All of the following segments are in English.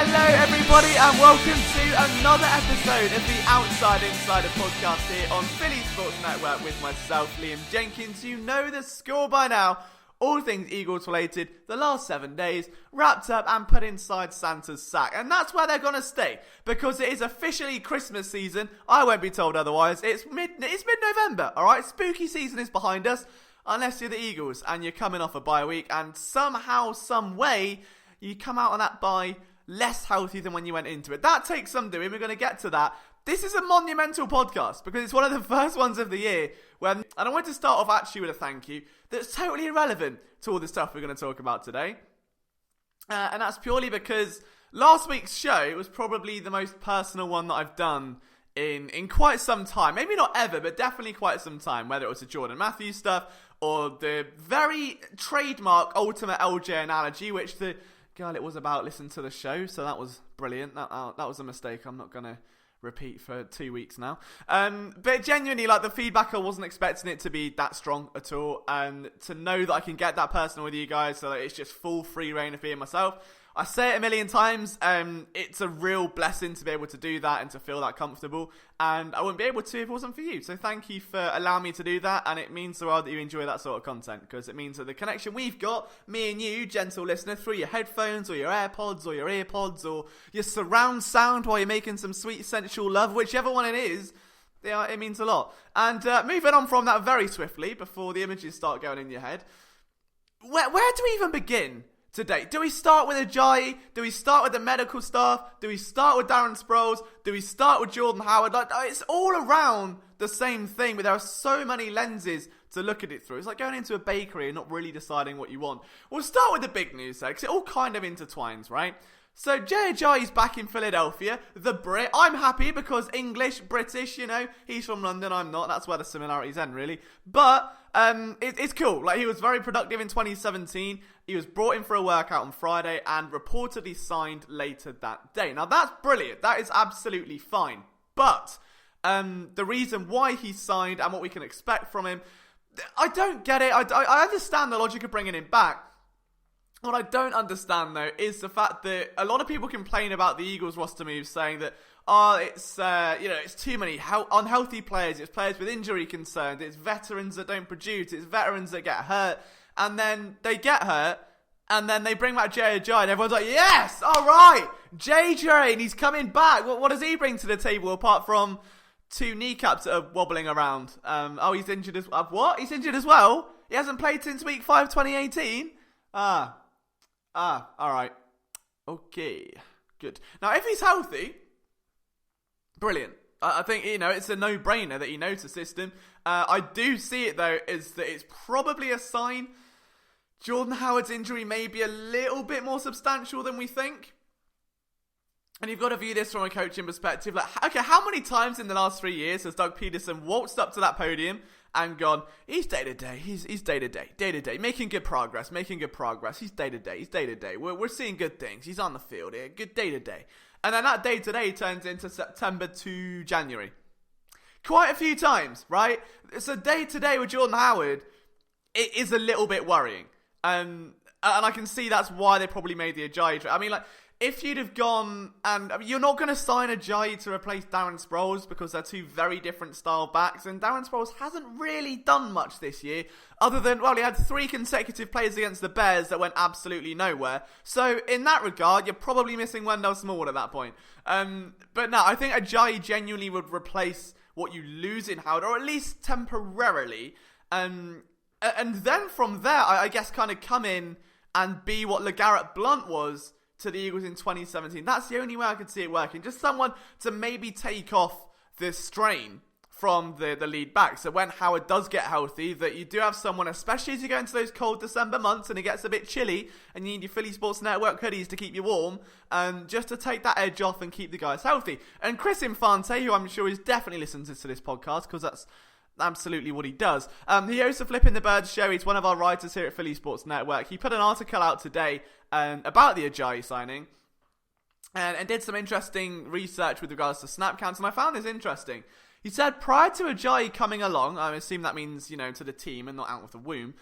Hello everybody and welcome to another episode of the Outside Insider podcast here on Philly Sports Network with myself, Liam Jenkins. You know the score by now. All things Eagles related, the last 7 days, wrapped up and put inside Santa's sack. And that's where they're going to stay, because it is officially Christmas season. I won't be told otherwise. It's mid-November, alright? Spooky season is behind us, unless you're the Eagles and you're coming off a bye week. And somehow, some way, you come out on that bye less healthy than when you went into it. That takes some doing. We're going to get to that. This is a monumental podcast because it's one of the first ones of the year and I want to start off actually with a thank you that's totally irrelevant to all the stuff we're going to talk about today. And that's purely because last week's show was probably the most personal one that I've done in quite some time. Maybe not ever, but definitely quite some time. Whether it was the Jordan Matthews stuff or the very trademark ultimate LJ analogy, which the girl it was about listened to the show, so that was brilliant. That was a mistake I'm not going to repeat for 2 weeks now. But genuinely, like, the feedback, I wasn't expecting it to be that strong at all, and to know that I can get that personal with you guys, so that it's just full free reign of being myself. I say it a million times, it's a real blessing to be able to do that and to feel that comfortable, and I wouldn't be able to if it wasn't for you. So thank you for allowing me to do that, and it means the world that you enjoy that sort of content, because it means that the connection we've got, me and you, gentle listener, through your headphones or your AirPods or your earpods or your surround sound while you're making some sweet sensual love, whichever one it is, yeah, it means a lot. And moving on from that very swiftly, before the images start going in your head, where do we even begin today? Do we start with Ajayi? Do we start with the medical staff? Do we start with Darren Sproles? Do we start with Jordan Howard? Like, it's all around the same thing, but there are so many lenses to look at it through. It's like going into a bakery and not really deciding what you want. We'll start with the big news there, because it all kind of intertwines, right? So Ajayi'S back in Philadelphia, the Brit. I'm happy because English, British, you know, he's from London, I'm not. That's where the similarities end, really. But it's cool. Like, he was very productive in 2017. He was brought in for a workout on Friday and reportedly signed later that day. Now, that's brilliant. That is absolutely fine. But the reason why he signed and what we can expect from him, I don't get it. I understand the logic of bringing him back. What I don't understand, though, is the fact that a lot of people complain about the Eagles roster moves, saying that, it's too many unhealthy players, it's players with injury concerns, it's veterans that don't produce, it's veterans that get hurt, and then they get hurt, and then they bring back Ajayi, and everyone's like, yes, all right, JJ, and he's coming back. What does he bring to the table apart from two kneecaps that are wobbling around? He's injured as well. What? He's injured as well? He hasn't played since week 5, 2018? Alright. Okay. Good. Now, if he's healthy, brilliant. I think, it's a no-brainer that he knows the system. I do see it, though, is that it's probably a sign Jordan Howard's injury may be a little bit more substantial than we think. And you've got to view this from a coaching perspective. Like, okay, how many times in the last 3 years has Doug Peterson waltzed up to that podium and gone, he's day-to-day, he's day-to-day, making good progress, he's day-to-day, we're seeing good things, he's on the field here, good day-to-day. And then that day-to-day turns into September to January. Quite a few times, right? So day-to-day with Jordan Howard, it is a little bit worrying. And I can see that's why they probably made the Ajayi trade. I mean, like, if you'd have gone, and you're not going to sign Ajayi to replace Darren Sproles because they're two very different style backs, and Darren Sproles hasn't really done much this year, other than, he had 3 consecutive plays against the Bears that went absolutely nowhere. So in that regard, you're probably missing Wendell Smallwood at that point. But no, I think Ajayi genuinely would replace what you lose in Howard, or at least temporarily. And then from there, I guess kind of come in and be what LeGarrette Blount was to the Eagles in 2017. That's the only way I could see it working. Just someone to maybe take off the strain from the lead back. So when Howard does get healthy, that you do have someone, especially as you go into those cold December months and it gets a bit chilly and you need your Philly Sports Network hoodies to keep you warm, just to take that edge off and keep the guys healthy. And Chris Infante, who I'm sure is definitely listening to this podcast, because that's absolutely what he does. He hosts the Flipping the Bird show. He's one of our writers here at Philly Sports Network. He put an article out today about the Ajayi signing and did some interesting research with regards to snap counts, and I found this interesting. He said prior to Ajayi coming along, I assume that means, to the team and not out of the womb,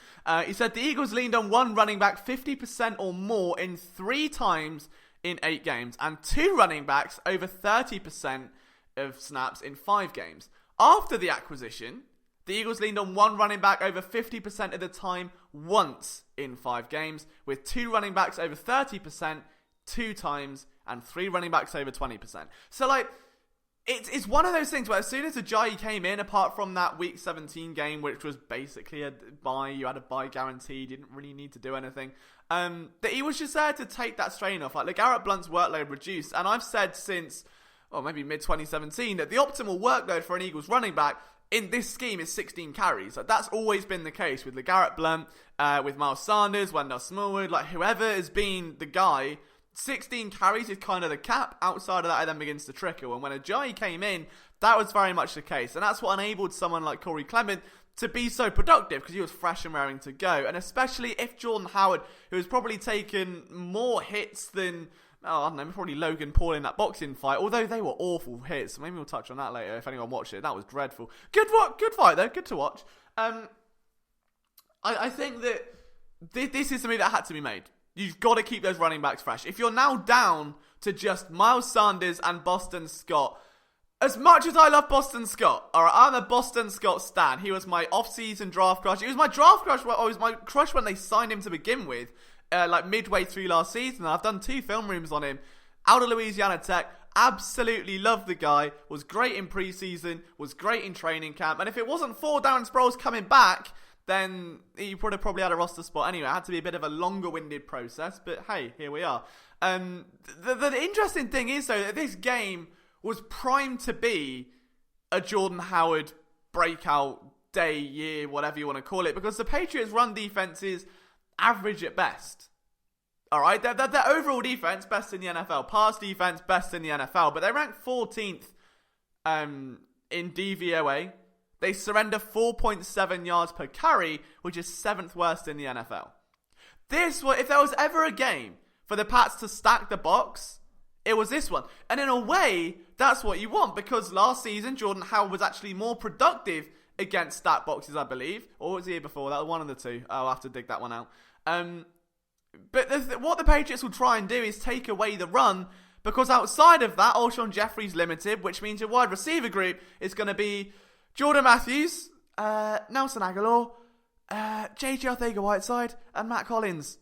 he said the Eagles leaned on one running back 50% or more in 3 times in 8 games, and 2 running backs over 30% of snaps in 5 games. After the acquisition, the Eagles leaned on 1 running back over 50% of the time once in 5 games, with 2 running backs over 30% 2 times, and 3 running backs over 20%. So, like, it's one of those things where as soon as Ajayi came in, apart from that Week 17 game, which was basically a bye, you had a bye guaranteed, you didn't really need to do anything, that he was just there to take that strain off. Like, LeGarrette Blount's workload reduced, and I've said since, maybe mid-2017, that the optimal workload for an Eagles running back in this scheme is 16 carries. Like, that's always been the case with LeGarrette Blount, with Miles Sanders, Wendell Smallwood, like, whoever has been the guy. 16 carries is kind of the cap. Outside of that, it then begins to trickle. And when Ajayi came in, that was very much the case. And that's what enabled someone like Corey Clement to be so productive, because he was fresh and raring to go. And especially if Jordan Howard, who has probably taken more hits than, I don't know, probably Logan Paul in that boxing fight, although they were awful hits. Maybe we'll touch on that later if anyone watched it. That was dreadful. Good fight though. Good to watch. I think that this is something that had to be made. You've got to keep those running backs fresh. If you're now down to just Miles Sanders and Boston Scott, as much as I love Boston Scott, alright, I'm a Boston Scott stan. He was my off-season draft crush. It was my draft crush, it was my crush when they signed him to begin with, like midway through last season. I've done 2 film rooms on him. Out of Louisiana Tech, absolutely loved the guy, was great in preseason, was great in training camp, and if it wasn't for Darren Sproles coming back, then he would have probably had a roster spot anyway. It had to be a bit of a longer-winded process, but hey, here we are. The interesting thing is, though, that this game was primed to be a Jordan Howard breakout day, year, whatever you want to call it, because the Patriots' run defense is average at best. Alright, their overall defense, best in the NFL. Pass defense, best in the NFL, but they rank 14th in DVOA. They surrender 4.7 yards per carry, which is 7th worst in the NFL. If there was ever a game for the Pats to stack the box, it was this one. And in a way, that's what you want, because last season, Jordan Howard was actually more productive against stack boxes, I believe. Or was the year before? That was one of the 2. I'll have to dig that one out. But what the Patriots will try and do is take away the run, because outside of that, Alshon Jeffrey's limited, which means your wide receiver group is going to be Jordan Matthews, Nelson Aguilar, J.J. Arcega-Whiteside, and Matt Collins.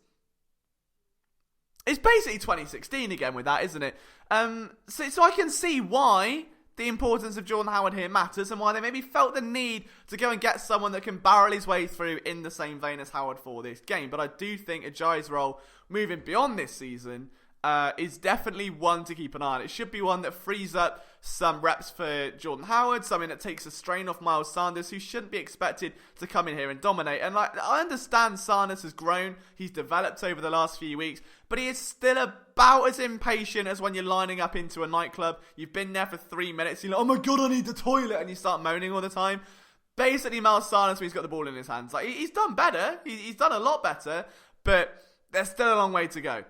It's basically 2016 again with that, isn't it? So I can see why the importance of Jordan Howard here matters, and why they maybe felt the need to go and get someone that can barrel his way through in the same vein as Howard for this game. But I do think Ajayi's role moving beyond this season is definitely one to keep an eye on. It should be one that frees up some reps for Jordan Howard, something that takes a strain off Miles Sanders, who shouldn't be expected to come in here and dominate. And I understand Sanders has grown, he's developed over the last few weeks, but he is still about as impatient as when you're lining up into a nightclub. You've been there for 3 minutes, you're like, oh my god, I need the toilet, and you start moaning all the time. Basically, Miles Sanders, when he's got the ball in his hands, like, he's done better, he's done a lot better, but there's still a long way to go.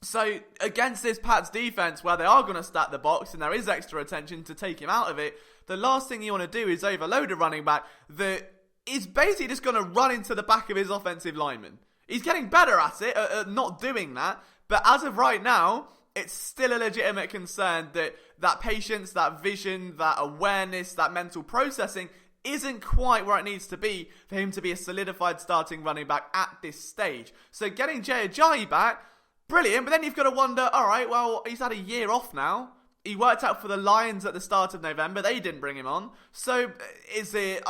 So, against this Pats defense, where they are going to stack the box and there is extra attention to take him out of it, the last thing you want to do is overload a running back that is basically just going to run into the back of his offensive lineman. He's getting better at it, at not doing that, but as of right now, it's still a legitimate concern that patience, that vision, that awareness, that mental processing isn't quite where it needs to be for him to be a solidified starting running back at this stage. So getting Jay Ajayi back, brilliant, but then you've got to wonder, alright, well, he's had a year off now. He worked out for the Lions at the start of November. They didn't bring him on. So, is he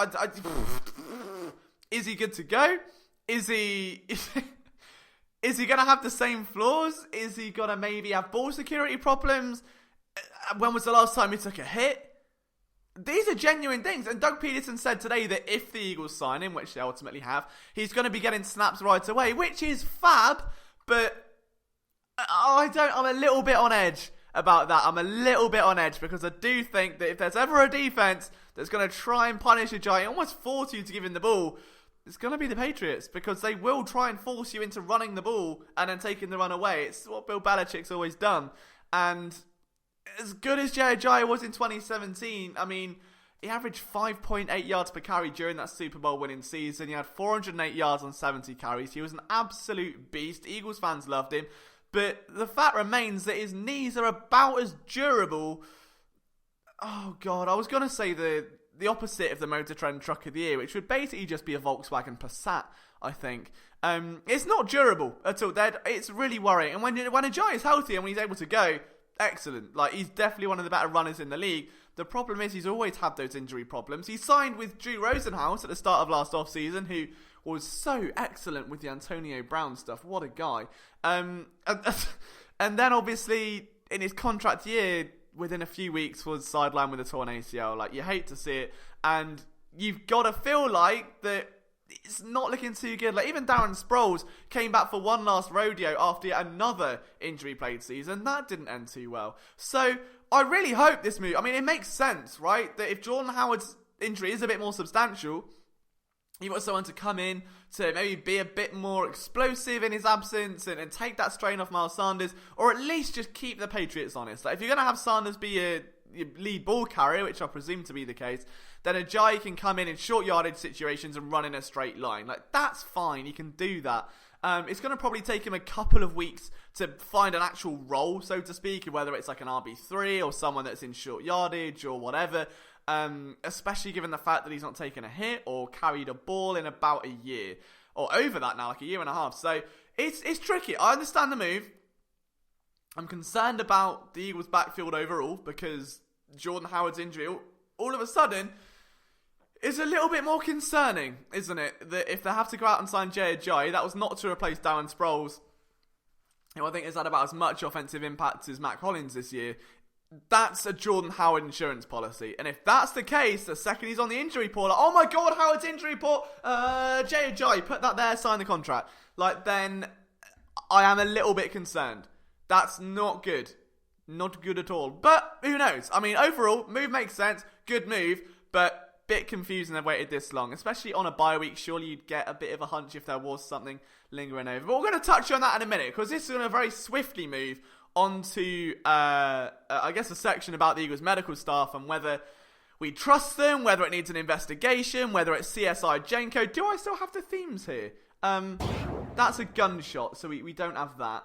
good to go? Is he going to have the same flaws? Is he going to maybe have ball security problems? When was the last time he took a hit? These are genuine things. And Doug Peterson said today that if the Eagles sign him, which they ultimately have, he's going to be getting snaps right away, which is fab, but I'm a little bit on edge about that. I'm a little bit on edge, because I do think that if there's ever a defense that's going to try and punish Ajayi, almost force you to give him the ball, it's going to be the Patriots, because they will try and force you into running the ball and then taking the run away. It's what Bill Belichick's always done. And as good as Jay Ajayi was in 2017, I mean, he averaged 5.8 yards per carry during that Super Bowl winning season. He had 408 yards on 70 carries. He was an absolute beast. Eagles fans loved him. But the fact remains that his knees are about as durable. Oh, God, I was going to say the opposite of the Motor Trend Truck of the Year, which would basically just be a Volkswagen Passat, I think. It's not durable at all. It's really worrying. And when Ajayi'S healthy and when he's able to go, excellent. Like, he's definitely one of the better runners in the league. The problem is he's always had those injury problems. He signed with Drew Rosenhaus at the start of last off-season, who was so excellent with the Antonio Brown stuff. What a guy. And then, obviously, in his contract year, within a few weeks, was sidelined with a torn ACL. Like, you hate to see it. And you've got to feel like that it's not looking too good. Like, even Darren Sproles came back for one last rodeo after yet another injury-plagued season. That didn't end too well. So, I really hope this move... I mean, it makes sense, right? That if Jordan Howard's injury is a bit more substantial, you want someone to come in to maybe be a bit more explosive in his absence and take that strain off Miles Sanders, or at least just keep the Patriots honest. Like, if you're going to have Sanders be your lead ball carrier, which I presume to be the case, then Ajayi can come in short yardage situations and run in a straight line. Like, that's fine. He can do that. It's going to probably take him a couple of weeks to find an actual role, so to speak, whether it's like an RB3 or someone that's in short yardage or whatever, especially given the fact that he's not taken a hit or carried a ball in about a year, or over that now, like a year and a half. So it's tricky. I understand the move. I'm concerned about the Eagles' backfield overall because Jordan Howard's injury all of a sudden is a little bit more concerning, isn't it? That if they have to go out and sign Ajayi, that was not to replace Darren Sproles, who I think has had about as much offensive impact as Matt Collins this year. That's a Jordan Howard insurance policy. And if that's the case, the second he's on the injury report, like, oh my God, Howard's injury report, Ajayi, put that there, sign the contract. Like, then I am a little bit concerned. That's not good. Not good at all. But who knows? I mean, overall, move makes sense. Good move, but bit confusing they've waited this long, especially on a bye week. Surely you'd get a bit of a hunch if there was something lingering over. But we're going to touch on that in a minute, because this is going to very swiftly move onto, I guess, a section about the Eagles' medical staff and whether we trust them, whether it needs an investigation, whether it's CSI Genko. Do I still have the themes here? That's a gunshot, so we don't have that.